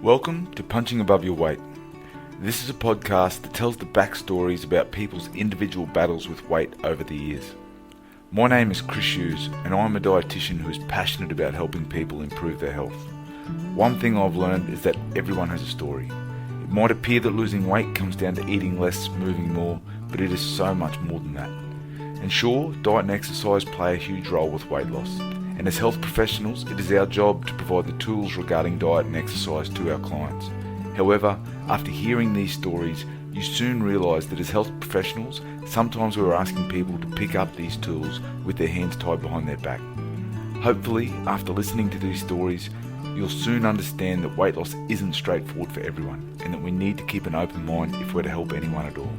Welcome to Punching Above Your Weight. This is a podcast that tells the backstories about people's individual battles with weight over the years. My name is Chris Hughes and I'm a dietitian who is passionate about helping people improve their health. One thing I've learned is that everyone has a story. It might appear that losing weight comes down to eating less, moving more, but it is so much more than that. And sure, diet and exercise play a huge role with weight loss. And as health professionals, it is our job to provide the tools regarding diet and exercise to our clients. However, after hearing these stories, you soon realise that as health professionals, sometimes we're asking people to pick up these tools with their hands tied behind their back. Hopefully, after listening to these stories, you'll soon understand that weight loss isn't straightforward for everyone, and that we need to keep an open mind if we're to help anyone at all.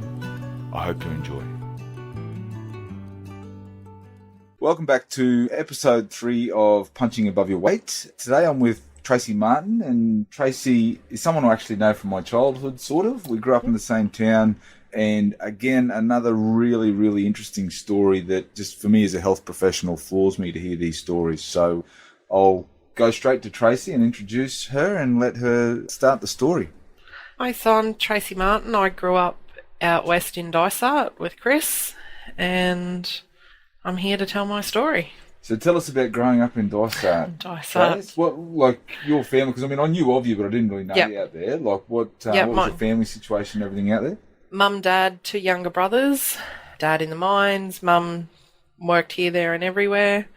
I hope you enjoy. Welcome back to episode 3 of Punching Above Your Weight. Today I'm with Tracey Martin, and Tracey is someone I actually know from my childhood, sort of. We grew up in the same town, and again, another really, really interesting story that just for me as a health professional floors me to hear these stories. So I'll go straight to Tracey and introduce her and let her start the story. Hi, so I'm Tracey Martin. I grew up out west in Dysart with Chris, and I'm here to tell my story. So tell us about growing up in Dysart. Dysart. What, like your family, because I mean I knew of you but I didn't really know you out there. Like what was the family situation, everything out there? Mum, dad, 2 younger brothers. Dad in the mines, mum worked here, there and everywhere.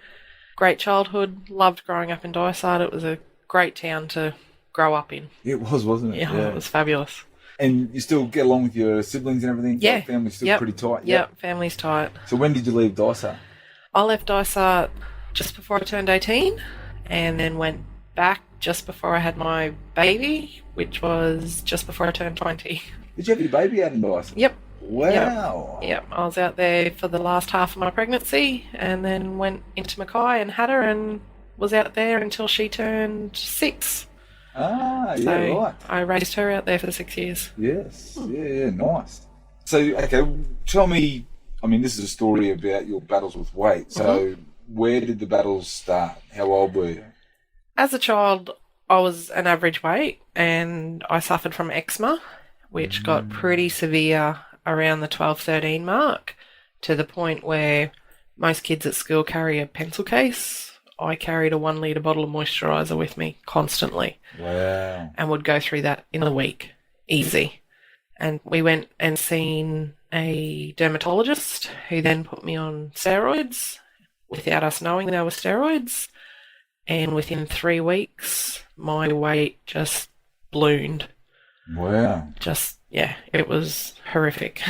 Great childhood, loved growing up in Dysart. It was a great town to grow up in. It was, wasn't it? Yeah, it was fabulous. And you still get along with your siblings and everything? Yeah. Like family's still pretty tight? Yep, family's tight. So when did you leave Dysart? I left Dysart just before I turned 18 and then went back just before I had my baby, which was just before I turned 20. Did you have your baby out in Dysart? Yep. Wow. Yep. I was out there for the last half of my pregnancy and then went into Mackay and had her and was out there until she turned 6. Ah, so yeah, right. I raised her out there for 6 years. Yes. Yeah, nice. So, okay, tell me, I mean, this is a story about your battles with weight. So where did the battles start? How old were you? As a child, I was an average weight and I suffered from eczema, which got pretty severe around the 12-13 mark, to the point where most kids at school carry a pencil case. I carried a 1 litre bottle of moisturiser with me constantly. Wow. And would go through that in a week, easy. And we went and seen a dermatologist who then put me on steroids without us knowing they were steroids. And within 3 weeks, my weight just ballooned. Wow. It was horrific.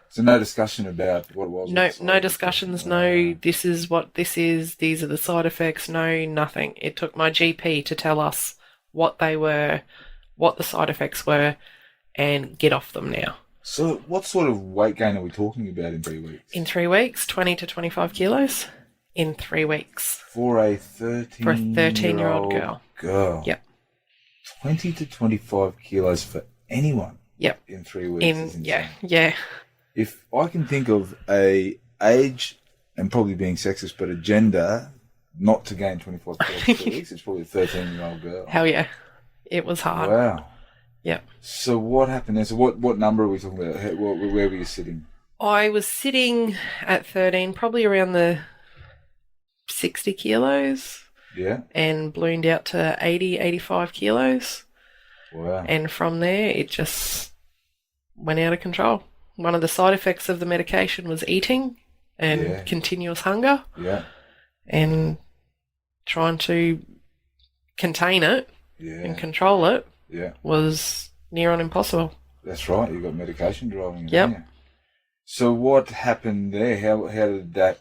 So no discussion about what it was? No discussions, no, this is what this is, these are the side effects, no, nothing. It took my GP to tell us what they were, what the side effects were, and get off them now. So what sort of weight gain are we talking about in 3 weeks? In 3 weeks, 20 to 25 kilos in 3 weeks. For a 13-year-old girl? Yep. 20 to 25 kilos for anyone? Yep. In 3 weeks? Yeah. If I can think of a age, and probably being sexist, but a gender not to gain 25 kilos in 3 weeks, it's probably a 13-year-old girl. Hell yeah. It was hard. Wow. Yep. So what happened there? So what number are we talking about? Where were you sitting? I was sitting at 13, probably around the 60 kilos. Yeah. And ballooned out to 80, 85 kilos. Wow. And from there, it just went out of control. One of the side effects of the medication was eating and continuous hunger. Yeah. And trying to contain it and control it was near on impossible. That's right. You got medication driving. Yep. So what happened there? How did that?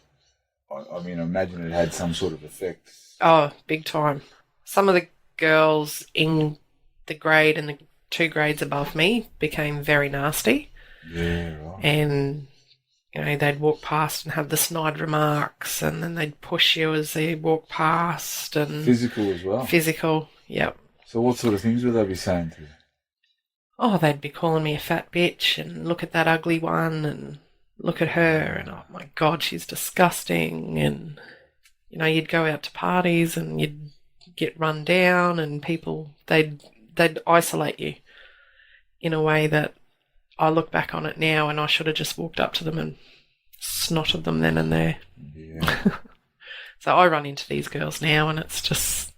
I mean, I imagine it had some sort of effect. Oh, big time. Some of the girls in the grade and the 2 grades above me became very nasty. Yeah, right. And, you know, they'd walk past and have the snide remarks, and then they'd push you as they walk past. And physical as well? Physical, yep. So what sort of things would they be saying to you? Oh, they'd be calling me a fat bitch, and look at that ugly one, and look at her, and oh my God, she's disgusting. And, you know, you'd go out to parties and you'd get run down, and people, they'd they'd isolate you in a way that I look back on it now and I should have just walked up to them and snotted them then and there. Yeah. So I run into these girls now and it's just,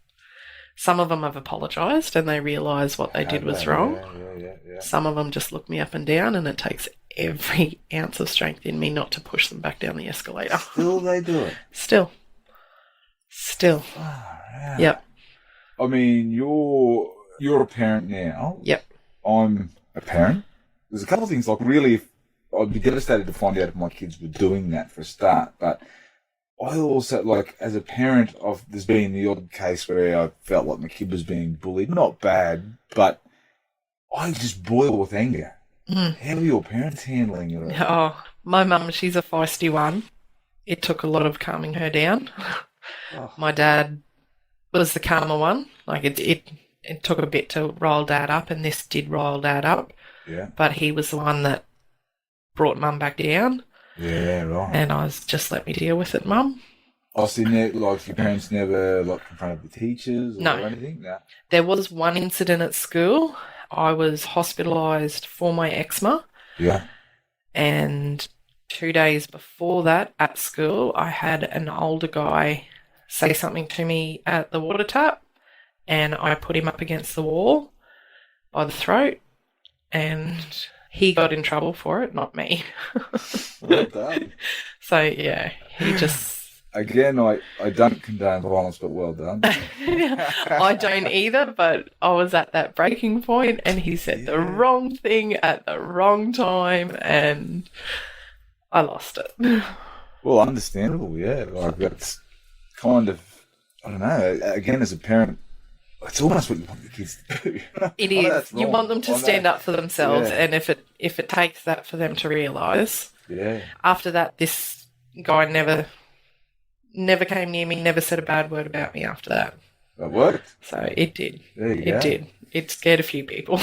some of them have apologised and they realise what they did was wrong. Yeah. Some of them just look me up and down and it takes every ounce of strength in me not to push them back down the escalator. Still they do it? Still. Yeah. Yep. I mean, you're a parent now. Yep. I'm a parent. There's a couple of things, like really, I'd be devastated to find out if my kids were doing that for a start, but I also, like, as a parent, there's been the odd case where I felt like my kid was being bullied. Not bad, but I just boil with anger. How are your parents handling it? Oh, my mum, she's a feisty one. It took a lot of calming her down. Oh. My dad was the calmer one. Like, it took a bit to rile Dad up, and this did rile Dad up. Yeah. But he was the one that brought Mum back down. Yeah, right. And I was just, let me deal with it, Mum. I see, like, your parents never, like, confronted the teachers or No. anything? No. There was one incident at school. I was hospitalised for my eczema. Yeah. And 2 days before that at school, I had an older guy say something to me at the water tap, and I put him up against the wall by the throat, and he got in trouble for it, not me. Well done. So, yeah, he just... Again, I don't condone violence, but well done. I don't either, but I was at that breaking point and he said the wrong thing at the wrong time and I lost it. Well, understandable, yeah. Like, that's kind of, I don't know, again, as a parent, it's almost what you want your kids to do. It is. You want them to stand up for themselves, Yeah. and if it takes that for them to realise. Yeah. After that, this guy never came near me, never said a bad word about me after that. That worked. So it did. There you go. It did. It scared a few people.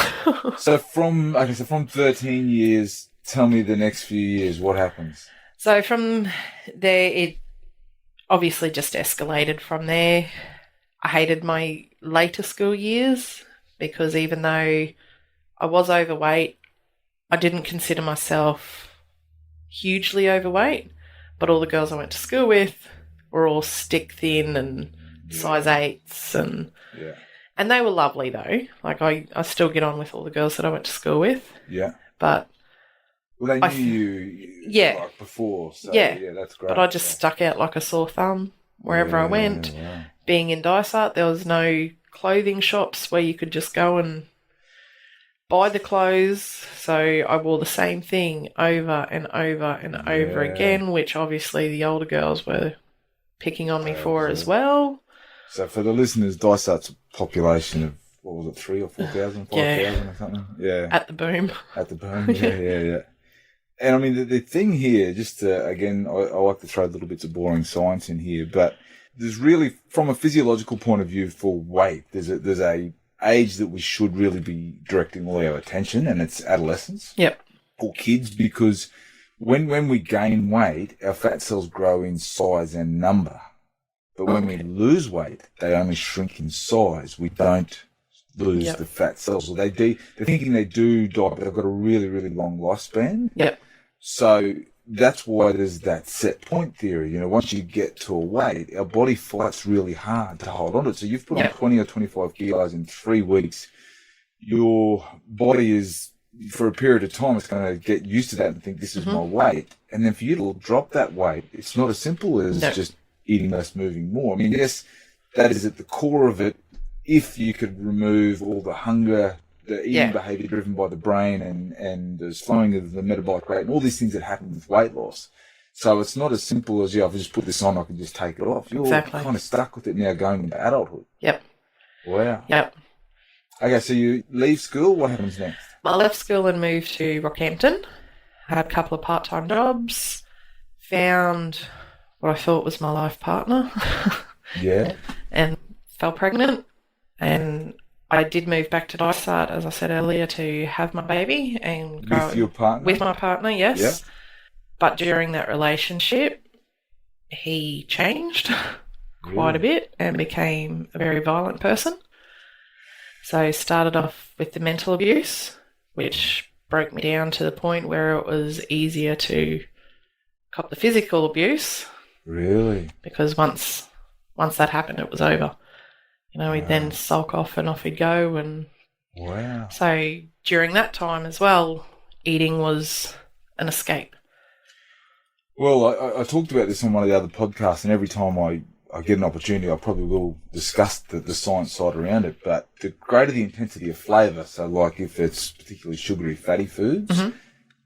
So from 13 years, tell me the next few years, what happens? So from there, it obviously just escalated from there. I hated my later school years because even though I was overweight, I didn't consider myself hugely overweight, but all the girls I went to school with were all stick thin and size 8s and they were lovely though. Like I still get on with all the girls that I went to school with. Yeah. But well, they knew you like before, so yeah, that's great. But I just stuck out like a sore thumb wherever I went. Wow. Being in Dysart, there was no clothing shops where you could just go and buy the clothes. So I wore the same thing over and over and over again, which obviously the older girls were picking on me for as well. So for the listeners, Dysart's a population of, what was it, 3,000 or 4,000, 5,000 or something? Yeah. At the boom. At the boom, yeah. And I mean, the thing here, just to, again, I like to throw little bits of boring science in here, but there's really, from a physiological point of view for weight, there's a age that we should really be directing all our attention, and it's adolescence. Yep. For kids, because when we gain weight, our fat cells grow in size and number. But when we lose weight, they only shrink in size. We don't lose the fat cells. Or they're thinking they do die, but they've got a really, really long lifespan. Yep. So that's why there's that set point theory. You know, once you get to a weight, our body fights really hard to hold on to it. So you've put on 20 or 25 kilos in 3 weeks. Your body is, for a period of time, it's going to get used to that and think this is my weight. And then for you to drop that weight, it's not as simple as just eating less, moving more. I mean, yes, that is at the core of it. If you could remove all the hunger, the eating behavior driven by the brain and the slowing of the metabolic rate and all these things that happen with weight loss. So it's not as simple as, if I just put this on, I can just take it off. You're kind of stuck with it now going into adulthood. Yep. Wow. Yep. Okay, so you leave school. What happens next? I left school and moved to Rockhampton. Had a couple of part-time jobs. Found what I thought was my life partner. Yeah. And fell pregnant. And I did move back to Dysart, as I said earlier, to have my baby and grow. With your partner? With my partner, yes. Yeah. But during that relationship, he changed quite a bit and became a very violent person. So started off with the mental abuse, which broke me down to the point where it was easier to cop the physical abuse. Really? Because once that happened, it was over. He'd then sulk off and off he'd go. And wow. So during that time as well, eating was an escape. Well, I talked about this on one of the other podcasts, and every time I get an opportunity, I probably will discuss the science side around it. But the greater the intensity of flavour, so like if it's particularly sugary, fatty foods,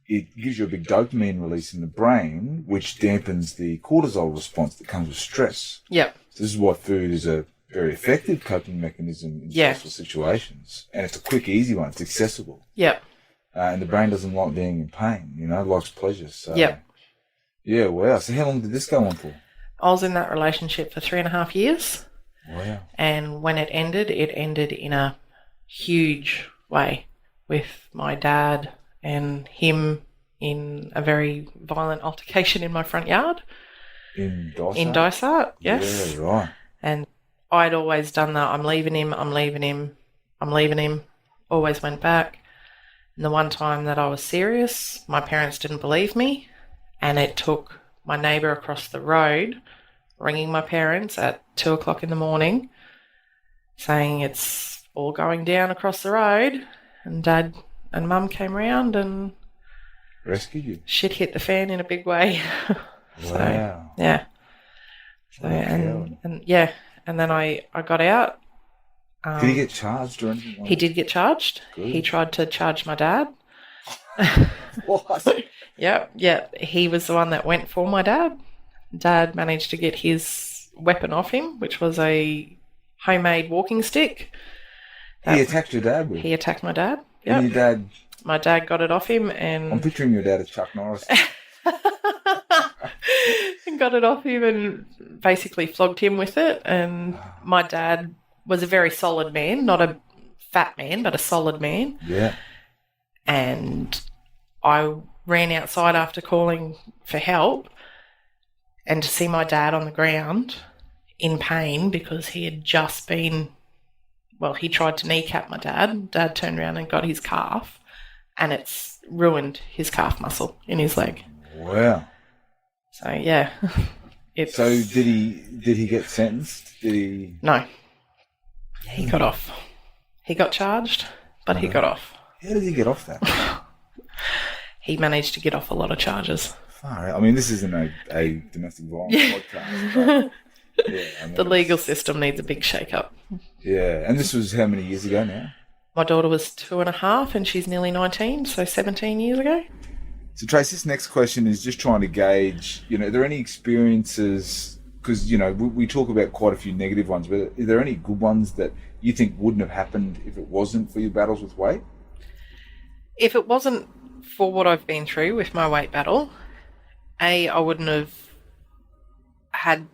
it gives you a big dopamine release in the brain, which dampens the cortisol response that comes with stress. Yep. So this is why food is a very effective coping mechanism in stressful situations. And it's a quick, easy one. It's accessible. Yep. And the brain doesn't like being in pain, likes pleasure. So, yep. Yeah, wow. So how long did this go on for? I was in that relationship for 3.5 years. Wow. And when it ended in a huge way with my dad and him in a very violent altercation in my front yard. In Dysart? In Dysart, yes. Yeah, right. And I'd always done that. I'm leaving him. Always went back. And the one time that I was serious, my parents didn't believe me. And it took my neighbour across the road ringing my parents at 2 o'clock in the morning saying it's all going down across the road. And Dad and Mum came round and rescued you. Shit hit the fan in a big way. Wow. Yeah. So and then I got out. Did he get charged or anything? He did get charged. Good. He tried to charge my dad. What? Yeah. He was the one that went for my dad. Dad managed to get his weapon off him, which was a homemade walking stick. He attacked your dad with? He attacked my dad. Yeah. And your dad? My dad got it off him and... I'm picturing your dad as Chuck Norris. And got it off him and basically flogged him with it. And my dad was a very solid man, not a fat man, but a solid man. Yeah. And I ran outside after calling for help and to see my dad on the ground in pain because he had just been... Well, he tried to kneecap my dad. Dad turned around and got his calf and it's ruined his calf muscle in his leg. Wow. So, yeah. So did he get sentenced? Did he? No. He got off. He got charged, but he got off. How did he get off that? He managed to get off a lot of charges. Far out. I mean, this isn't a domestic violence podcast. But, yeah, the legal system needs a big shake-up. Yeah. And this was how many years ago now? My daughter was 2.5 and she's nearly 19, so 17 years ago. So, Trace, this next question is just trying to gauge, are there any experiences, because, we talk about quite a few negative ones, but are there any good ones that you think wouldn't have happened if it wasn't for your battles with weight? If it wasn't for what I've been through with my weight battle, I wouldn't have had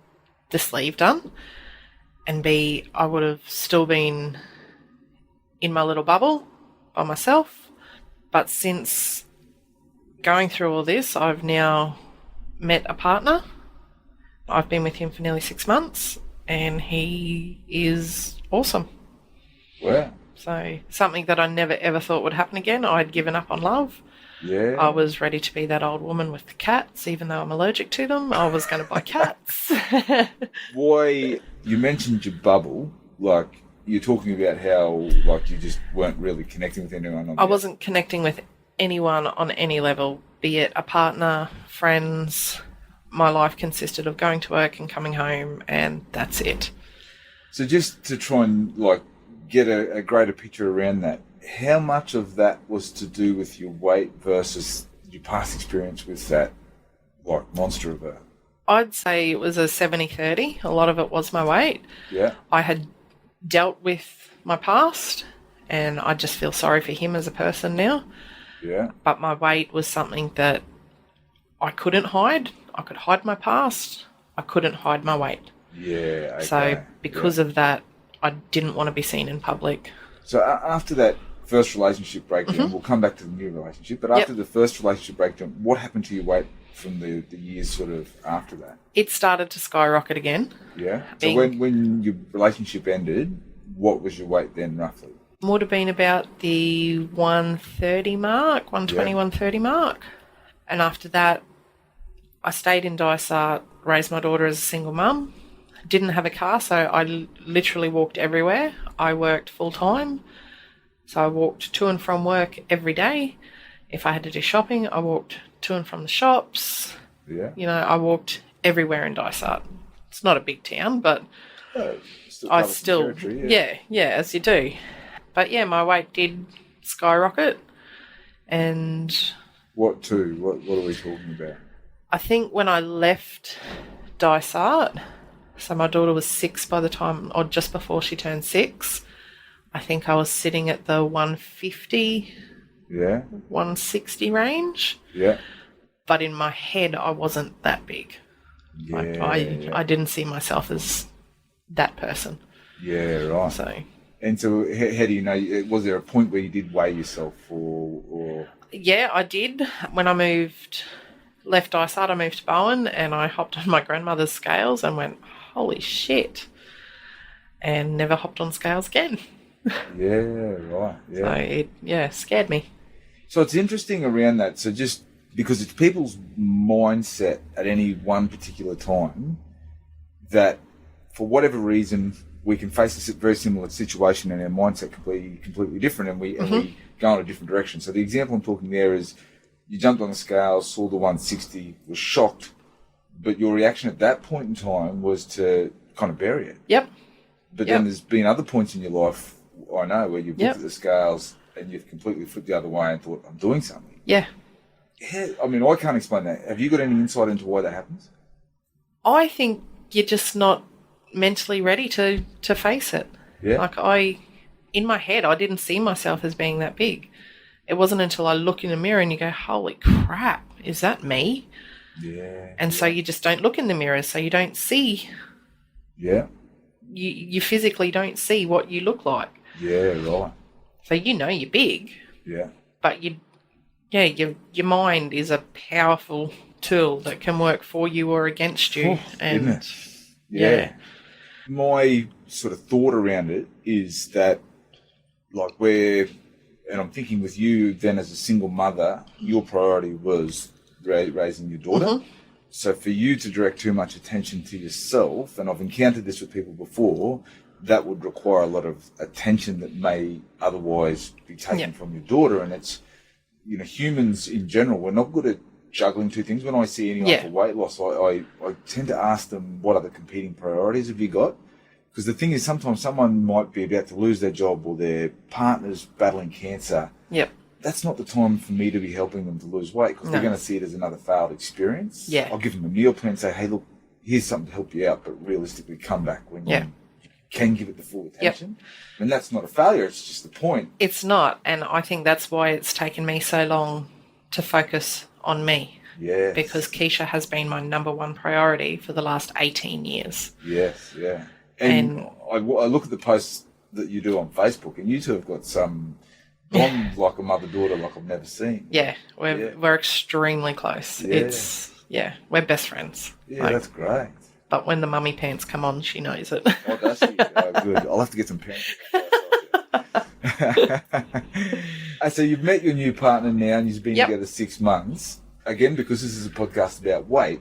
the sleeve done, and B, I would have still been in my little bubble by myself. But since going through all this, I've now met a partner. I've been with him for nearly 6 months and he is awesome. Wow. So something that I never ever thought would happen again. I'd given up on love. Yeah. I was ready to be that old woman with the cats, even though I'm allergic to them. I was going to buy cats. Boy, you mentioned your bubble. Like, you're talking about how, like, you just weren't really connecting with anyone. I wasn't connecting with anyone on any level, be it a partner, friends. My life consisted of going to work and coming home, and that's it. So just to try and, like, get a greater picture around that, how much of that was to do with your weight versus your past experience with that, like, monster of a... I'd say it was a 70-30. A lot of it was my weight. Yeah. I had dealt with my past, and I just feel sorry for him as a person now. Yeah. But my weight was something that I couldn't hide. I could hide my past. I couldn't hide my weight. Yeah. Okay. So because of that, I didn't want to be seen in public. So after that first relationship breakdown, we'll come back to the new relationship, but after the first relationship breakdown, what happened to your weight from the years sort of after that? It started to skyrocket again. Yeah. So when your relationship ended, what was your weight then roughly? would have been about the 130 mark, 120, 130 mark. And after that, I stayed in Dysart, raised my daughter as a single mum. Didn't have a car, so I literally walked everywhere. I worked full-time, so I walked to and from work every day. If I had to do shopping, I walked to and from the shops. Yeah. You know, I walked everywhere in Dysart. It's not a big town, but I still, as you do. But yeah, my weight did skyrocket. And what are we talking about? I think when I left Dysart, so my daughter was 6 by the time, or just before she turned 6, I think I was sitting at the 150, 160 range. Yeah. But in my head, I wasn't that big. Yeah. I didn't see myself as that person. Yeah, right. So how do you know? Was there a point where you did weigh yourself or? Yeah, I did. When I left Dysart, I moved to Bowen and I hopped on my grandmother's scales and went, holy shit, and never hopped on scales again. Yeah, right. Yeah. So it scared me. So it's interesting around that. So just because it's people's mindset at any one particular time that for whatever reason we can face a very similar situation and our mindset completely different and we go in a different direction. So the example I'm talking there is you jumped on the scales, saw the 160, was shocked, but your reaction at that point in time was to kind of bury it. Yep. But then there's been other points in your life, I know, where you've looked at the scales and you've completely flipped the other way and thought, I'm doing something. Yeah. I mean, I can't explain that. Have you got any insight into why that happens? I think you're just not mentally ready to face it. Yeah. Like in my head, I didn't see myself as being that big. It wasn't until I look in the mirror and you go, holy crap, is that me? Yeah. And so you just don't look in the mirror, so you don't see. Yeah. You physically don't see what you look like. Yeah, right. So you know you're big. Yeah. But your mind is a powerful tool that can work for you or against you. Isn't it? Yeah. My sort of thought around it is that, like, and I'm thinking with you then as a single mother, your priority was raising your daughter. Mm-hmm. So for you to direct too much attention to yourself, and I've encountered this with people before, that would require a lot of attention that may otherwise be taken from your daughter. And it's, you know, humans in general, we're not good at juggling two things. When I see anyone for weight loss, I tend to ask them, what other competing priorities have you got? Because the thing is, sometimes someone might be about to lose their job or their partner's battling cancer. Yep. That's not the time for me to be helping them to lose weight because they're going to see it as another failed experience. Yeah. I'll give them a meal plan and say, hey, look, here's something to help you out, but realistically come back when you can give it the full attention. Yep. And that's not a failure, it's just the point. It's not, and I think that's why it's taken me so long to focus on me. Yes. Because Keisha has been my number one priority for the last 18 years. Yes, yeah. And I look at the posts that you do on Facebook, and you two have got some bond like a mother-daughter like I've never seen. Yeah, we're extremely close. Yeah. We're best friends. Yeah, that's great. But when the mummy pants come on, she knows it. Oh, does she? Oh, good. I'll have to get some pants. So you've met your new partner now, and you've been together 6 months. Again, because this is a podcast about weight,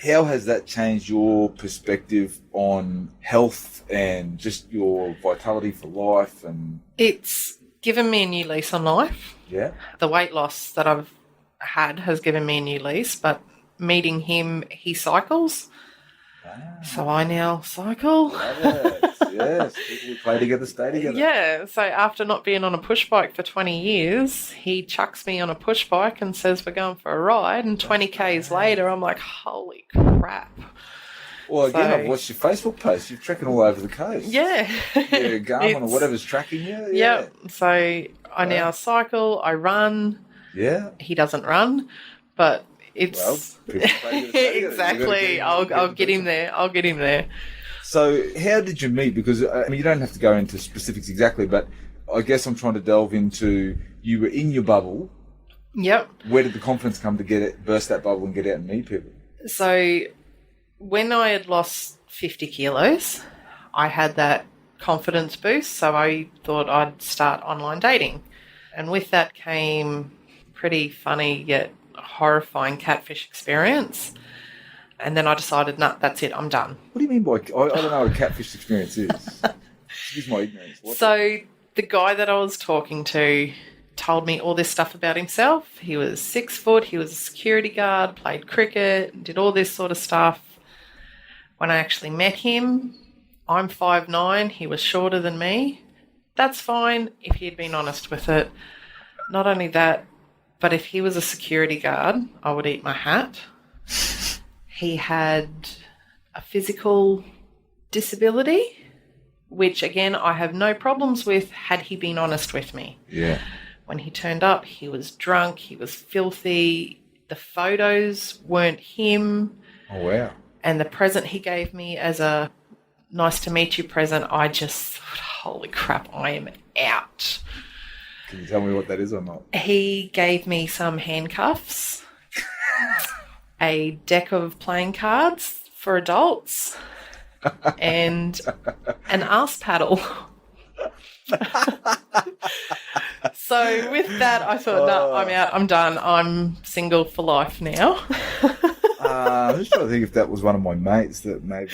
how has that changed your perspective on health and just your vitality for life? And it's given me a new lease on life. Yeah. The weight loss that I've had has given me a new lease, but meeting him, he cycles. Wow. So I now cycle. Yes. People who play together stay together. Yeah. So after not being on a push bike for 20 years, he chucks me on a push bike and says we're going for a ride. And 20 Ks later, I'm like, holy crap. Well, again, I've watched your Facebook post. You're trekking all over the coast. Yeah. Yeah, Garmin or whatever's tracking you. Yeah. So I now cycle, I run. Yeah. He doesn't run, but it's exactly. I'll get him there. I'll get him there. So how did you meet? Because I mean, you don't have to go into specifics exactly, but I guess I'm trying to delve into, you were in your bubble. Yep. Where did the confidence come to burst that bubble and get out and meet people? So when I had lost 50 kilos, I had that confidence boost, so I thought I'd start online dating. And with that came pretty funny yet horrifying catfish experience. And then I decided, nah, that's it, I'm done. What do you mean by... I don't know what a catfish experience is. Excuse my ignorance. So the guy that I was talking to told me all this stuff about himself. He was 6 foot, he was a security guard, played cricket, did all this sort of stuff. When I actually met him, I'm 5'9", he was shorter than me. That's fine if he'd been honest with it. Not only that, but if he was a security guard, I would eat my hat. He had a physical disability, which, again, I have no problems with had he been honest with me. Yeah. When he turned up, he was drunk, he was filthy, the photos weren't him. Oh, wow. And the present he gave me as a nice to meet you present, I just thought, holy crap, I am out. Can you tell me what that is or not? He gave me some handcuffs, a deck of playing cards for adults, and an arse paddle. So with that, I thought, no, I'm out, I'm done. I'm single for life now. I'm just trying to think if that was one of my mates that maybe...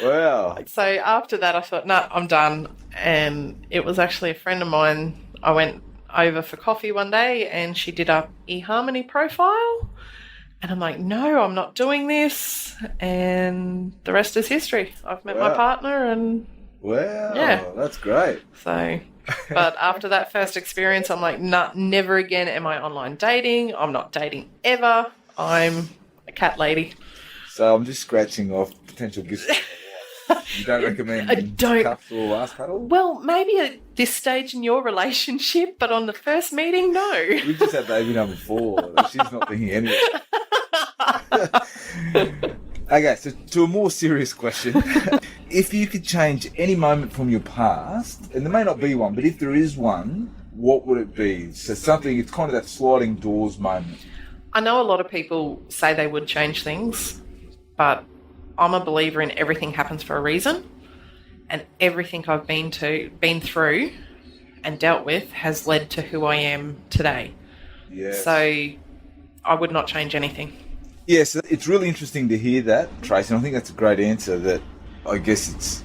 Wow. So after that, I thought, no, I'm done. And it was actually a friend of mine. I went over for coffee one day and she did a eHarmony profile. And I'm like, no, I'm not doing this. And the rest is history. I've met my partner and... Wow, yeah. That's great. So, but after that first experience, I'm like, nah, never again am I online dating. I'm not dating ever. I'm a cat lady. So I'm just scratching off potential gifts. You don't recommend I don't. cuffs or ass paddle? Well, maybe at this stage in your relationship, but on the first meeting, no. We just had baby number 4. She's not thinking anyway. Okay, so to a more serious question. If you could change any moment from your past, and there may not be one, but if there is one, what would it be? So something, it's kind of that sliding doors moment. I know a lot of people say they would change things, but I'm a believer in everything happens for a reason, and everything I've been through and dealt with has led to who I am today. Yes. So I would not change anything. Yes, it's really interesting to hear that, Tracey, and I think that's a great answer. That I guess it's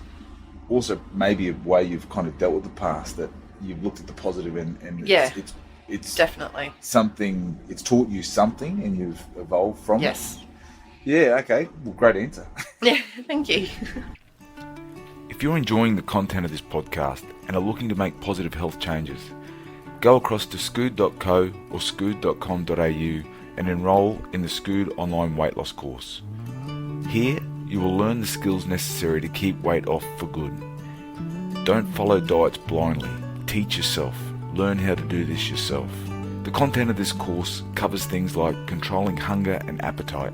also maybe a way you've kind of dealt with the past, that you've looked at the positive and yeah, it's definitely something, it's taught you something and you've evolved from it. Yes. Yeah, okay. Well, great answer. Yeah, thank you. If you're enjoying the content of this podcast and are looking to make positive health changes, go across to scood.co or scood.com.au and enrol in the Scood online weight loss course. Here, you will learn the skills necessary to keep weight off for good. Don't follow diets blindly. Teach yourself. Learn how to do this yourself. The content of this course covers things like controlling hunger and appetite,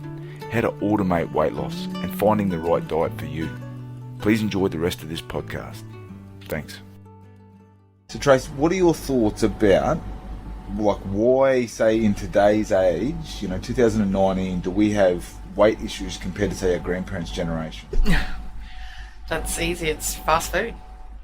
how to automate weight loss, and finding the right diet for you. Please enjoy the rest of this podcast. Thanks. So, Trace, what are your thoughts about, like, why, say, in today's age, 2019, do we have weight issues compared to, say, our grandparents' generation? That's easy. It's fast food.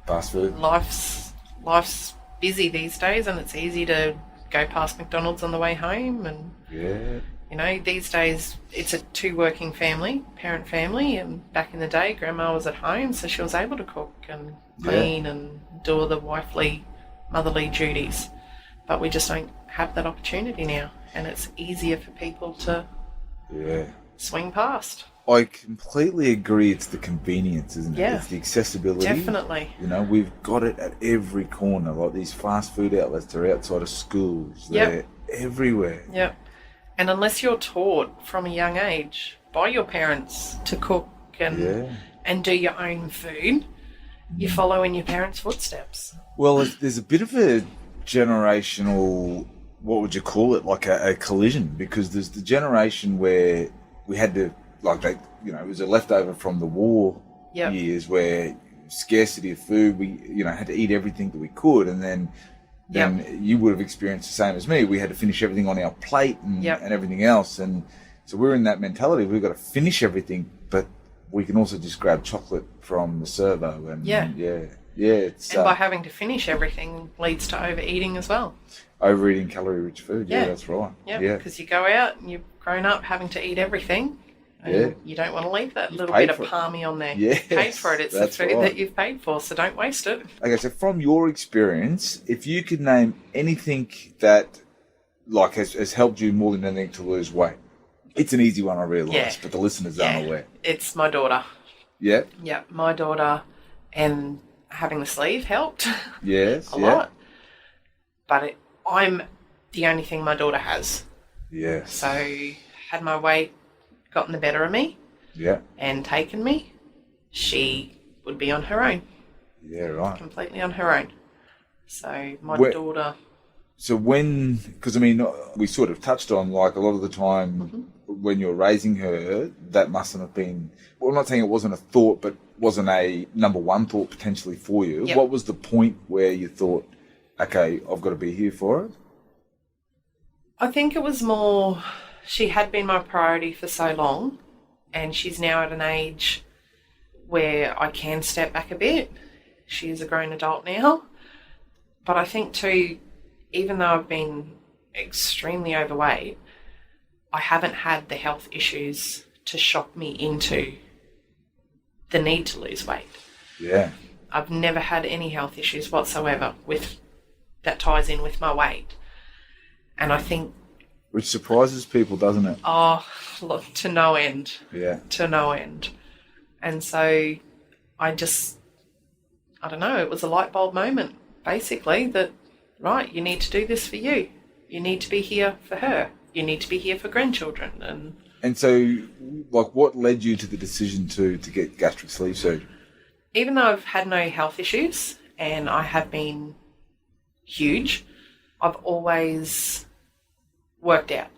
Fast food. Life's busy these days, and it's easy to go past McDonald's on the way home. And yeah, these days it's a 2 working parent family, and back in the day, Grandma was at home, so she was able to cook and clean and do all the wifely, motherly duties. But we just don't have that opportunity now, and it's easier for people to swing past. I completely agree. It's the convenience, isn't it? Yeah. It's the accessibility. Definitely. We've got it at every corner. Like these fast food outlets, they're outside of schools. They're everywhere. Yep. And unless you're taught from a young age by your parents to cook and do your own food, you follow in your parents' footsteps. Well, there's a bit of a generational, what would you call it, like a collision, because there's the generation where we had to, it was a leftover from the war years where scarcity of food, we, had to eat everything that we could, and then you would have experienced the same as me. We had to finish everything on our plate and everything else, and so we're in that mentality. We've got to finish everything, but we can also just grab chocolate from the servo and Yeah. It's And by having to finish everything leads to overeating as well. overeating calorie-rich food. Yeah, Yeah. that's right. Yeah, because you go out and you've grown up having to eat everything. And Yeah. you don't want to leave that You've little paid bit of for it. palmy on there. Yes, You've paid for it. It's the that's food right. that you've paid for, so don't waste it. Okay, so from your experience, if you could name anything that has helped you more than anything to lose weight, it's an easy one, I realise, Yeah. but the listeners aren't aware. It's my daughter. Yeah. Yeah, my daughter, and having the sleeve helped Yes. a lot. But I'm the only thing my daughter has. Yes. So had my weight gotten the better of me Yeah. and taken me, she would be on her own, Yeah. Right. completely on her own. So my Where- daughter... So because we sort of touched on like a lot of the time when you're raising her, that mustn't have been. Well, I'm not saying it wasn't a thought, but wasn't a number one thought potentially for you. Yep. What was the point where you thought, okay, I've got to be here for it? I think it was more, she had been my priority for so long, and she's now at an age where I can step back a bit. She is a grown adult now. But I think too, even though I've been extremely overweight, I haven't had the health issues to shock me into the need to lose weight. Yeah. I've never had any health issues whatsoever that ties in with my weight. And I think... Which surprises people, doesn't it? Oh, look, to no end. Yeah. To no end. And so I don't know, it was a light bulb moment, basically, that, right, you need to do this for you. You need to be here for her. You need to be here for grandchildren. And so, like, what led you to the decision to get gastric sleeve surgery? Even though I've had no health issues and I have been huge, I've always worked out.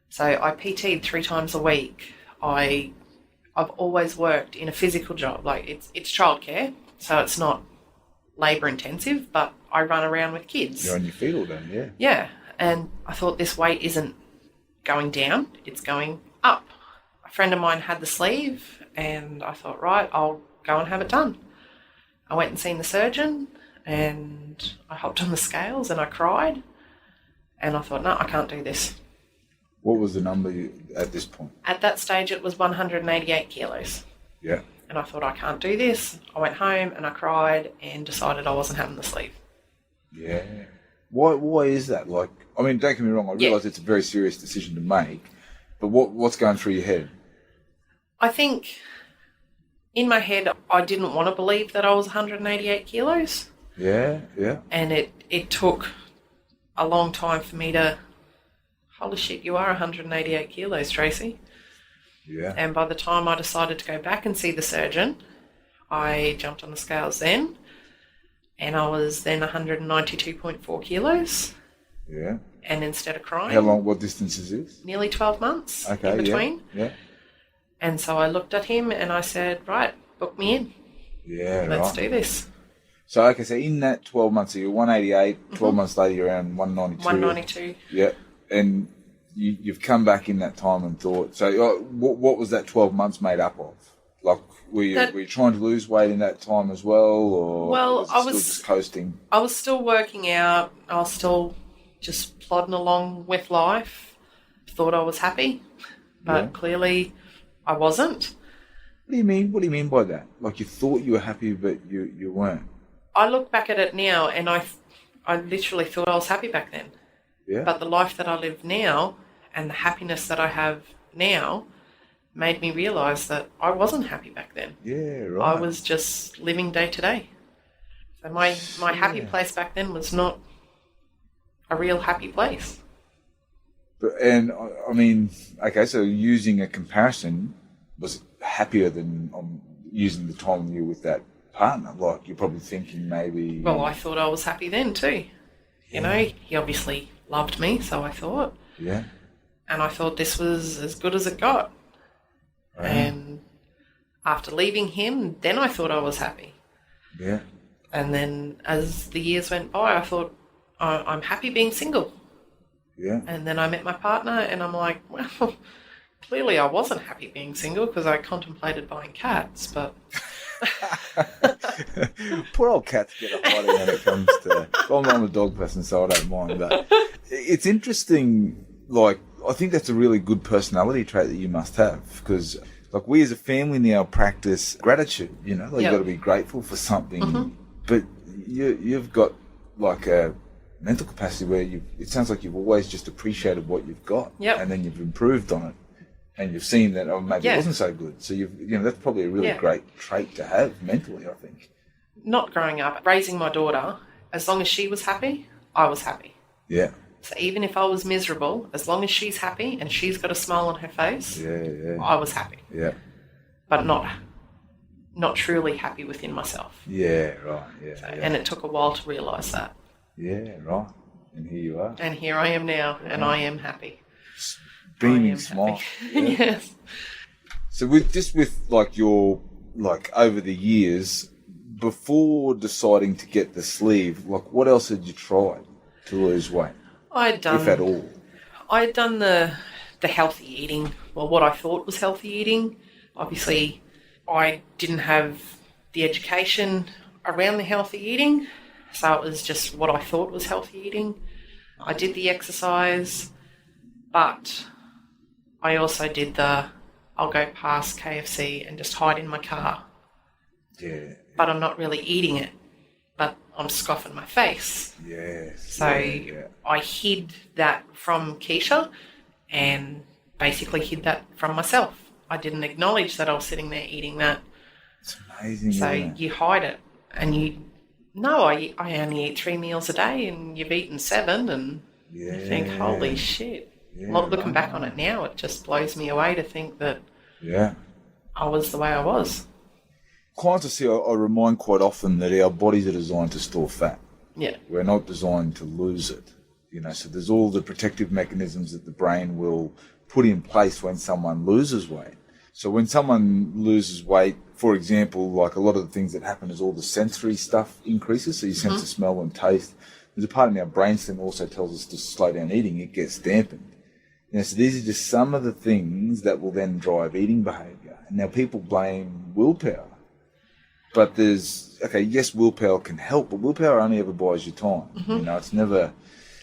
So I PT'd 3 times a week. I've always worked in a physical job. Like it's childcare, so it's not labour intensive, but I run around with kids. You're on your feet all day, yeah. Yeah, and I thought this weight isn't going down, it's going up. A friend of mine had the sleeve and I thought, right, I'll go and have it done. I went and seen the surgeon and I hopped on the scales and I cried and I thought, no, I can't do this. What was the number at this point? At that stage it was 188 kilos. Yeah. And I thought, I can't do this. I went home and I cried and decided I wasn't having the sleeve. Yeah. Why is that? Like, I mean, don't get me wrong, I realise it's a very serious decision to make, but what's going through your head? I think in my head I didn't want to believe that I was 188 kilos. Yeah. And it took a long time for me to, holy shit, you are 188 kilos, Tracey. Yeah. And by the time I decided to go back and see the surgeon, I jumped on the scales then, and I was then 192.4 kilos. Yeah. And instead of crying... How long, what distance is this? Nearly 12 months Okay, in between. Yeah. And so I looked at him and I said, right, book me in. Yeah, Let's right. do this. So, okay, so in that 12 months, so you're 188, 12 months later you're around 192. 192. Yeah. And you've come back in that time and thought, so what was that 12 months made up of? Like, were you trying to lose weight in that time as well, or was it still just coasting? I was still working out. I was still just plodding along with life. Thought I was happy, but clearly I wasn't. What do you mean? What do you mean by that? Like you thought you were happy, but you weren't? I look back at it now and I literally thought I was happy back then. Yeah. But the life that I live now and the happiness that I have now made me realise that I wasn't happy back then. Yeah, right. I was just living day to day. So my happy place back then was not a real happy place. And I mean, okay, so using a comparison, was it happier than using the time you were with that partner? Like you're probably thinking maybe... Well, I thought I was happy then too. You know, he obviously loved me, so I thought. Yeah. And I thought this was as good as it got. Right. And after leaving him, then I thought I was happy. Yeah. And then as the years went by, I thought, I'm happy being single. Yeah. And then I met my partner and I'm like, well, Clearly I wasn't happy being single because I contemplated buying cats, but... Poor old cats get a hiding when it comes to... Well, I'm a dog person, so I don't mind. But it's interesting, like, I think that's a really good personality trait that you must have, because, like, we as a family now practice gratitude, you know? Like, you've got to be grateful for something. But you've got, like, a mental capacity where it sounds like you've always just appreciated what you've got. And then you've improved on it. And you've seen that, maybe it wasn't so good. So that's probably a really great trait to have mentally, I think. Not growing up, raising my daughter, as long as she was happy, I was happy. Yeah. So even if I was miserable, as long as she's happy and she's got a smile on her face, I was happy. Yeah. But not truly happy within myself. Yeah, right. Yeah, so, And it took a while to realise that. Yeah, right. And here you are. And here I am now, and I am happy. Beaming smile. Yes. So with like your, like, over the years, before deciding to get the sleeve, like, what else had you tried to lose weight? If at all. I had done the healthy eating, well, what I thought was healthy eating. Obviously, I didn't have the education around the healthy eating, so it was just what I thought was healthy eating. I did the exercise, but I also did I'll go past KFC and just hide in my car. Yeah. But I'm not really eating it, but I'm scoffing my face. Yes. So I hid that from Keisha and basically hid that from myself. I didn't acknowledge that I was sitting there eating that. It's amazing. So you hide it and I only eat 3 meals a day and you've eaten 7 and you think, holy shit. Yeah, looking back on it now, it just blows me away to think that I was the way I was. Clients I see, I remind quite often that our bodies are designed to store fat. Yeah. We're not designed to lose it. So there's all the protective mechanisms that the brain will put in place when someone loses weight. So when someone loses weight, for example, like, a lot of the things that happen is all the sensory stuff increases, so your sense of smell and taste. There's a part in our brainstem also tells us to slow down eating. It gets dampened. So these are just some of the things that will then drive eating behaviour. And now people blame willpower. But yes, willpower can help, but willpower only ever buys you time. It's never...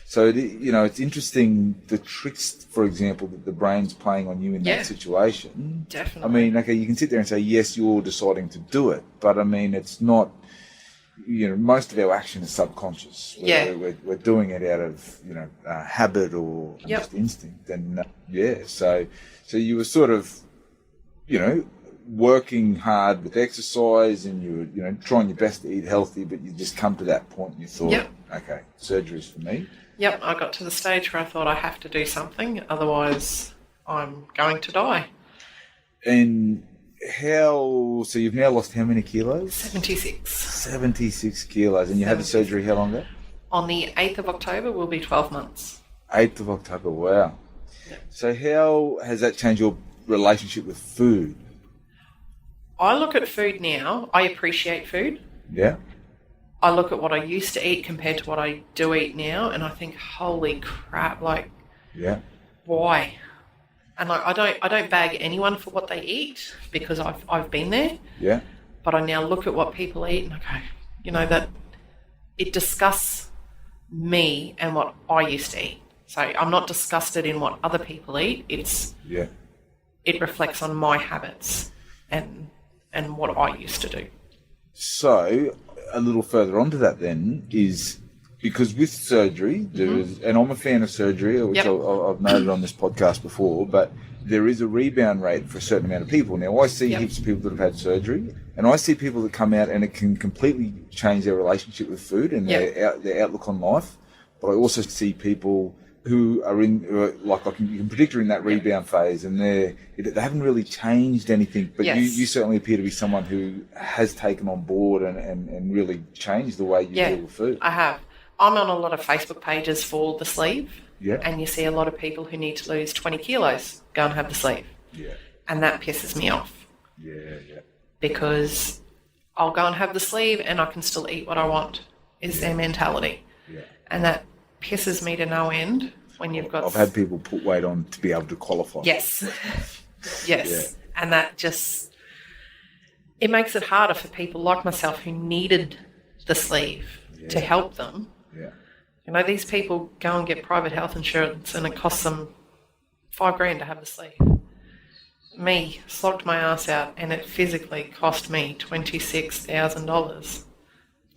So, it's interesting, the tricks, for example, that the brain's playing on you in that situation. Definitely. I mean, you can sit there and say, yes, you're deciding to do it. But, I mean, it's not... most of our action is subconscious. We're doing it out of, habit or just instinct. And, so you were sort of, working hard with exercise and you were, trying your best to eat healthy, but you just come to that point and you thought, okay, surgery's for me. Yep, I got to the stage where I thought I have to do something, otherwise I'm going to die. And so you've now lost how many kilos? 76. 76 kilos. And you had the surgery how long ago? On the 8th of October will be 12 months. 8th of October, wow. Yep. So how has that changed your relationship with food? I look at food now, I appreciate food. Yeah. I look at what I used to eat compared to what I do eat now, and I think, holy crap, like, why? And I don't bag anyone for what they eat because I've been there. Yeah. But I now look at what people eat and I go, that it disgusts me and what I used to eat. So I'm not disgusted in what other people eat. It reflects on my habits and what I used to do. So a little further on to that then is because with surgery, there is, and I'm a fan of surgery, which I've noted on this podcast before, but there is a rebound rate for a certain amount of people. Now, I see heaps of people that have had surgery, and I see people that come out and it can completely change their relationship with food and their outlook on life. But I also see people who are like you can predict are in that rebound phase, and they haven't really changed anything. But you certainly appear to be someone who has taken on board and really changed the way you deal with food. I have. I'm on a lot of Facebook pages for the sleeve, and you see a lot of people who need to lose 20 kilos go and have the sleeve. And that pisses me off. Because I'll go and have the sleeve and I can still eat what I want, is their mentality. And that pisses me to no end. when you've got... I've had people put weight on to be able to qualify. Yes. Yes. Yeah. And that just... It makes it harder for people like myself who needed the sleeve to help them. Yeah. You know, these people go and get private health insurance and it costs them $5,000 to have the sleeve. Me, slogged my ass out and it physically cost me $26,000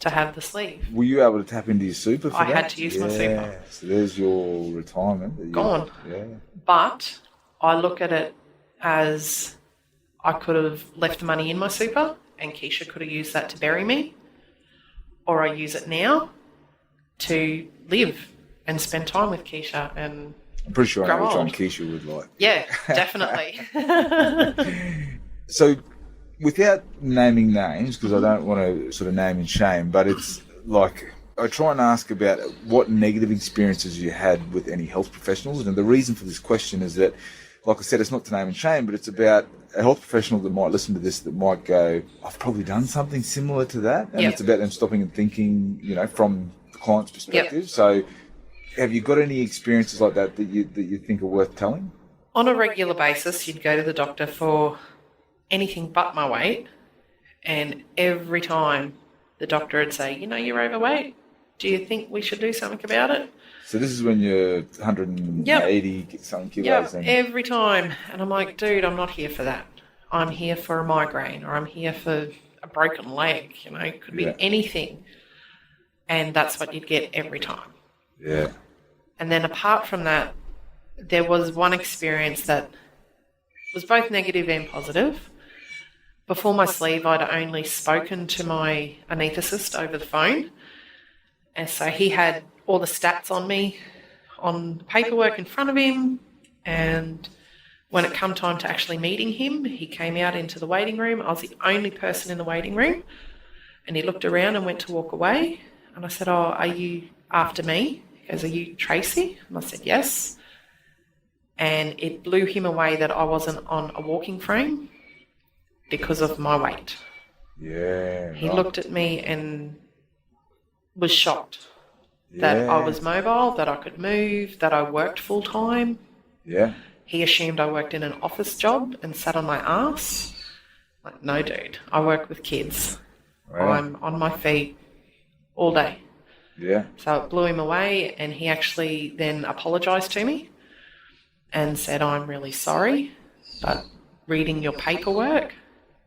to have the sleeve. Were you able to tap into your super for I that? had to use my super. So there's your retirement. Gone. Yeah. But I look at it as I could have left the money in my super and Keisha could have used that to bury me, or I use it now to live and spend time with Keisha and I'm pretty sure I know grow which one old. Keisha would like. Yeah, definitely. So, without naming names, because I don't want to sort of name and shame, but it's like I try and ask about what negative experiences you had with any health professionals. And the reason for this question is that, like I said, it's not to name and shame, but it's about a health professional that might listen to this that might go, I've probably done something similar to that. And it's about them stopping and thinking, you know, from the client's perspective. So, have you got any experiences like that you think are worth telling? On a regular basis, you'd go to the doctor for anything but my weight, and every time the doctor would say, you know, you're overweight. Do you think we should do something about it? So this is when you're 180 something kilos. Yep, every time. And I'm like, dude, I'm not here for that. I'm here for a migraine, or I'm here for a broken leg. You know, it could be anything. And that's what you'd get every time. Yeah. And then apart from that, there was one experience that was both negative and positive. Before my sleeve, I'd only spoken to my anaesthetist over the phone. And so he had all the stats on me on paperwork in front of him. And when it come time to actually meeting him, he came out into the waiting room. I was the only person in the waiting room. And he looked around and went to walk away. And I said, oh, are you after me? He goes, are you Tracey? And I said, yes. And it blew him away that I wasn't on a walking frame because of my weight. Yeah. He looked at me and was shocked that I was mobile, that I could move, that I worked full time. Yeah. He assumed I worked in an office job and sat on my ass. Like, no, dude, I work with kids. Wow. I'm on my feet all day. Yeah. So it blew him away, and he actually then apologised to me and said, I'm really sorry, but reading your paperwork,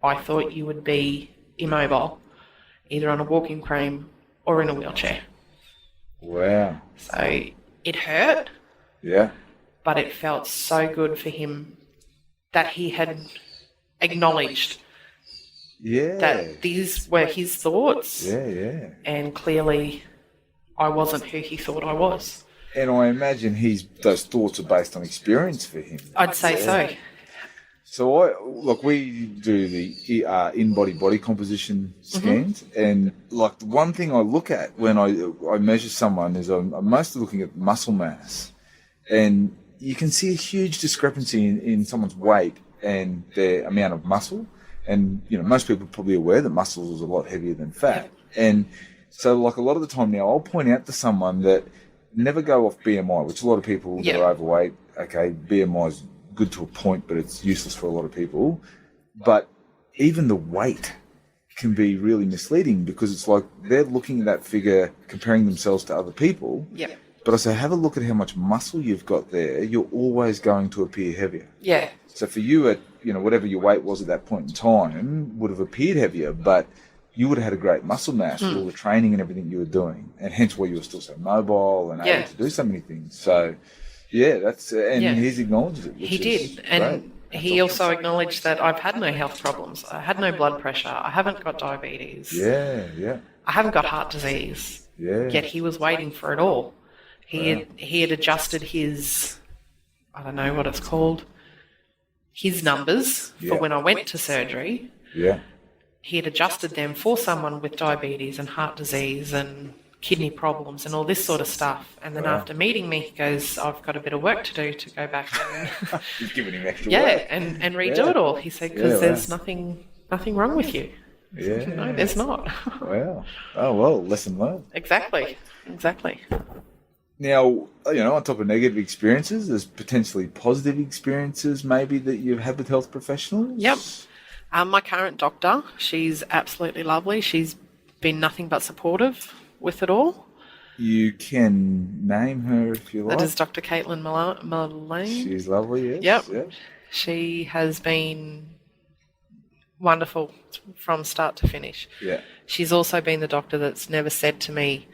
I thought you would be immobile, either on a walking frame or in a wheelchair. Wow. So it hurt, Yeah. but it felt so good for him that he had acknowledged that these were his thoughts. Yeah. And clearly I wasn't who he thought I was. And I imagine those thoughts are based on experience for him. I'd say so. So we do the in-body body composition scans, and like the one thing I look at when I measure someone is I'm mostly looking at muscle mass, and you can see a huge discrepancy in someone's weight and their amount of muscle. And, you know, most people are probably aware that muscle is a lot heavier than fat. And so, like, a lot of the time now, I'll point out to someone that never go off BMI, which a lot of people that are overweight, okay, BMI is good to a point, but it's useless for a lot of people. But even the weight can be really misleading because it's like they're looking at that figure, comparing themselves to other people. Yeah. But I say, have a look at how much muscle you've got there. You're always going to appear heavier. Yeah. So for you, at whatever your weight was at that point in time, would have appeared heavier, but you would have had a great muscle mass with all the training and everything you were doing, and hence why you were still so mobile and able to do so many things. So, that's he's acknowledged it. He did, and he also acknowledged that I've had no health problems. I had no blood pressure. I haven't got diabetes. Yeah. I haven't got heart disease. Yeah. Yet he was waiting for it all. He had adjusted his, I don't know what it's called, his numbers for when I went to surgery. Yeah. He had adjusted them for someone with diabetes and heart disease and kidney problems and all this sort of stuff. And then after meeting me, he goes, I've got a bit of work to do to go back and He's giving him extra work. and redo it all. He said, because there's nothing wrong with you. Yeah. No, there's not. Wow. Oh, well, lesson learned. Exactly. Now, on top of negative experiences, there's potentially positive experiences maybe that you've had with health professionals? Yep. My current doctor, she's absolutely lovely. She's been nothing but supportive with it all. You can name her if you like. That is Dr. Caitlin Mullane. She's lovely, yes. Yep. She has been wonderful from start to finish. Yeah. She's also been the doctor that's never said to me,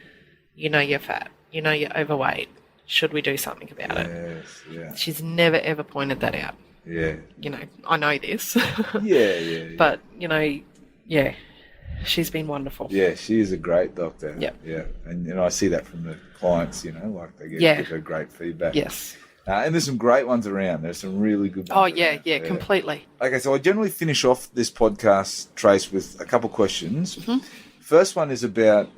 you're fat, you're overweight. Should we do something about it? Yes, yeah. She's never, ever pointed that out. Yeah. I know this. Yeah. But, she's been wonderful. Yeah, she is a great doctor. Yeah. Yeah. And, I see that from the clients, they give her great feedback. Yes. And there's some great ones around. There's some really good ones. Oh, yeah, completely. Okay, so I generally finish off this podcast, Trace, with a couple of questions. Mm-hmm. First one is about,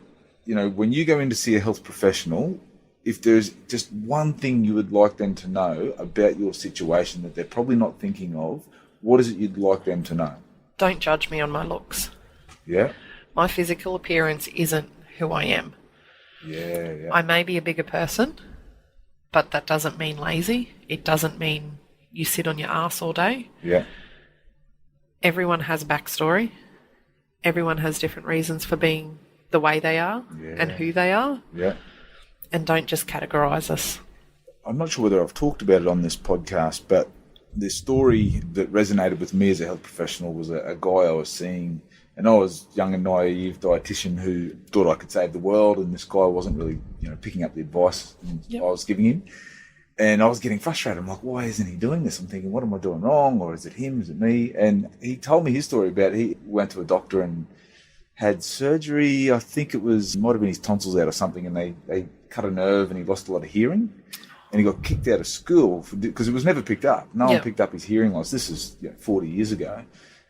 when you go in to see a health professional, if there's just one thing you would like them to know about your situation that they're probably not thinking of, what is it you'd like them to know? Don't judge me on my looks. Yeah? My physical appearance isn't who I am. Yeah. I may be a bigger person, but that doesn't mean lazy. It doesn't mean you sit on your ass all day. Yeah. Everyone has a backstory. Everyone has different reasons for being the way they are and who they are. Yeah. And don't just categorise us. I'm not sure whether I've talked about it on this podcast, but the story that resonated with me as a health professional was a guy I was seeing, and I was young and naive dietitian who thought I could save the world, and this guy wasn't really, picking up the advice I was giving him. And I was getting frustrated. I'm like, why isn't he doing this? I'm thinking, what am I doing wrong? Or is it him? Is it me? And he told me his story about he went to a doctor and had surgery. I think it might have been his tonsils out or something, and they cut a nerve and he lost a lot of hearing. And he got kicked out of school because it was never picked up. No one picked up his hearing loss. This is 40 years ago.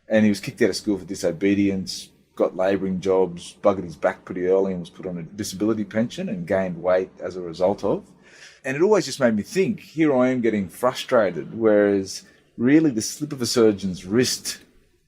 And he was kicked out of school for disobedience, got labouring jobs, buggered his back pretty early and was put on a disability pension and gained weight as a result of. And it always just made me think, here I am getting frustrated, whereas really the slip of a surgeon's wrist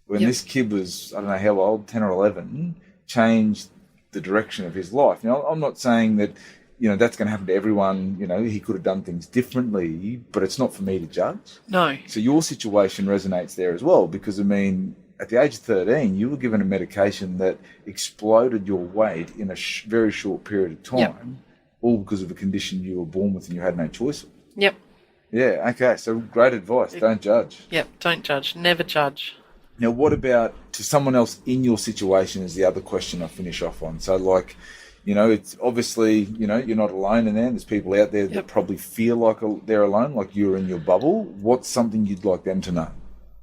when this kid was, I don't know how old, 10 or 11, changed the direction of his life. Now, I'm not saying that, that's going to happen to everyone. He could have done things differently, but it's not for me to judge. No. So your situation resonates there as well, because, at the age of 13, you were given a medication that exploded your weight in a very short period of time, all because of a condition you were born with and you had no choice. Yep. Yeah, okay. So great advice. Don't judge. Yep, don't judge. Never judge. Now, what about to someone else in your situation is the other question I finish off on. So, it's obviously, you're not alone in there. There's people out there that probably feel like they're alone, like you're in your bubble. What's something you'd like them to know?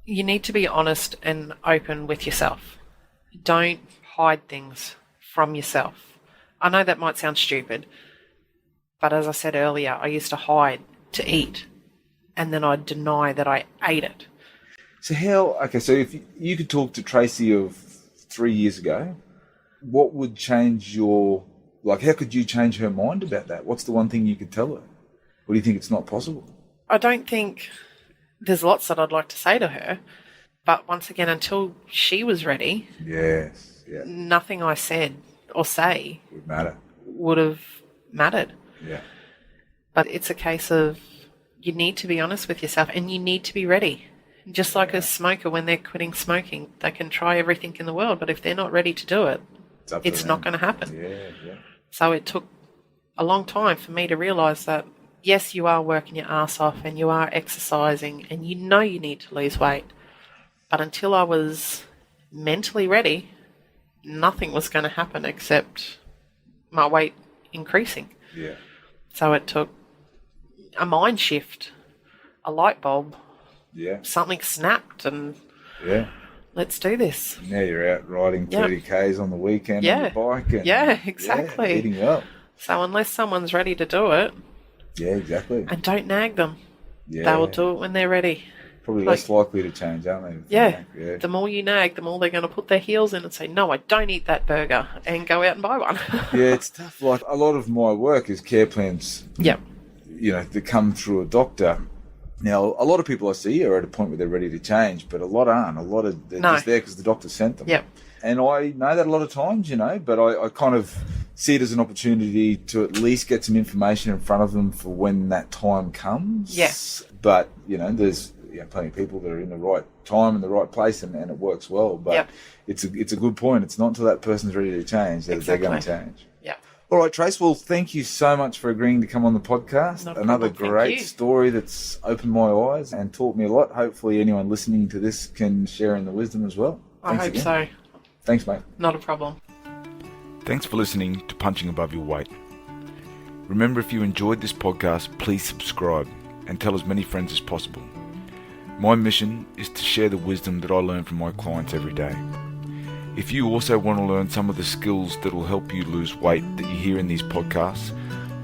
You need to be honest and open with yourself. Don't hide things from yourself. I know that might sound stupid, but as I said earlier, I used to hide to eat, and then I'd deny that I ate it. So if you could talk to Tracey of 3 years ago, what would change how could you change her mind about that? What's the one thing you could tell her? Or do you think it's not possible? I don't think there's lots that I'd like to say to her, but once again, until she was ready, nothing I said or say would have mattered. Yeah. But it's a case of you need to be honest with yourself and you need to be ready. Just like a smoker, when they're quitting smoking, they can try everything in the world, but if they're not ready to do it, it's not going to happen. Yeah. So it took a long time for me to realise that, yes, you are working your ass off and you are exercising and you need to lose weight. But until I was mentally ready, nothing was going to happen except my weight increasing. Yeah. So it took a mind shift, a light bulb. Yeah. Something snapped and let's do this. Now you're out riding 30 Ks on the weekend on the bike. And, exactly. Eating well. So unless someone's ready to do it. Yeah, exactly. And don't nag them. Yeah. They will do it when they're ready. Probably less likely to change, aren't they? Yeah. The more you nag, the more they're going to put their heels in and say, no, I don't eat that burger, and go out and buy one. Yeah, it's tough. Like, a lot of my work is care plans. Yep. That come through a doctor. Now, a lot of people I see are at a point where they're ready to change, but a lot aren't. A lot of they're just there because the doctor sent them. Yep. And I know that a lot of times, but I kind of see it as an opportunity to at least get some information in front of them for when that time comes. Yes. But, there's plenty of people that are in the right time and the right place and it works well. But it's a good point. It's not until that person's ready to change that they're going to change. Yeah. All right, Trace. Well, thank you so much for agreeing to come on the podcast. No Another problem. great story that's opened my eyes and taught me a lot. Hopefully anyone listening to this can share in the wisdom as well. I hope so. Thanks, mate. Not a problem. Thanks for listening to Punching Above Your Weight. Remember, if you enjoyed this podcast, please subscribe and tell as many friends as possible. My mission is to share the wisdom that I learn from my clients every day. If you also want to learn some of the skills that will help you lose weight that you hear in these podcasts,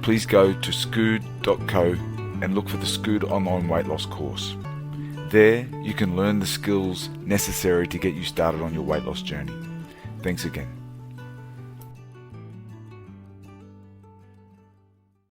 please go to scood.co and look for the Scood online weight loss course. There, you can learn the skills necessary to get you started on your weight loss journey. Thanks again.